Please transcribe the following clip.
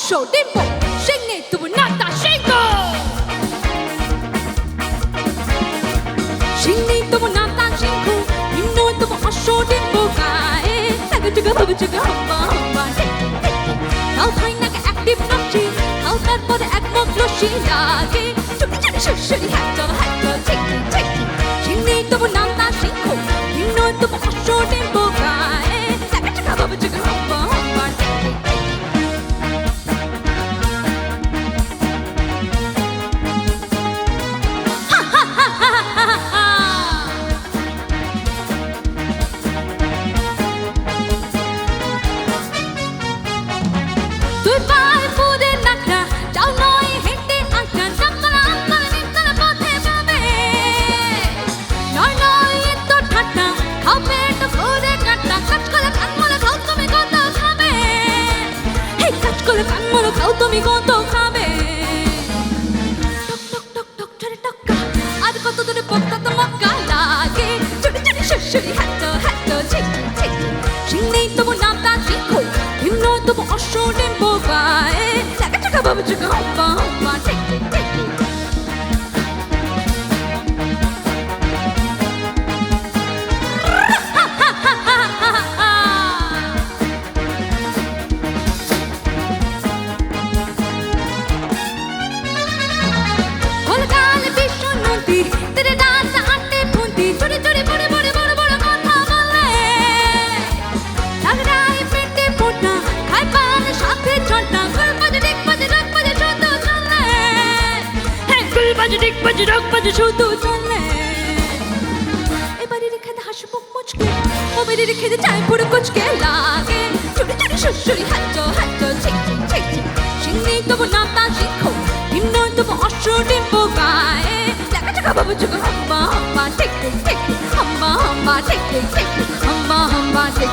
手颠簸，心内都不那大心个，心里都不那大辛苦，你诺都不好手颠簸改，那个这个呵个这个哼吧哼吧，老太那个 active 脑筋，好大波的 act 莫罗西拉给，就你这里是你喊着take it take it， 心里都不那大辛苦，你诺都不好手颠簸改，那个这个呵个这个哼吧哼吧。对白不的那个，找我一黑的安全，怎么了？你怎么不贴吧呗？我一朵塔塔，靠背的不的嘎达，卡起来看我的口都没口都卡呗，嘿，卡起来看我的口都没口都卡呗。톡톡톡톡 저리 톡가, 아주 것도들이 볶아도 먹가라게, 저리 슈슈리 하죠 치치, 신이 또 뭐 남다 지고, 힘도 뭐 어쇼린 보가에, 나가 봐봐 지금 엄마 치치. বাজে শুধু চলে এবারে রেখে হাসি মুখ মুচকে ওবারে রেখে চাই পুরো কুচকে লাগে চুরি চুরি শুশুরি হাঁটো ছিক সিন্নি তবু নামতা শিখো হিমনো তবু অশ্বটি পোকায় টাকা টাকা বাবু চুক হাম্বা হাম্বা ঠিক হাম্বা হাম্বা ঠিক হাম্বা হাম্বা ঠিক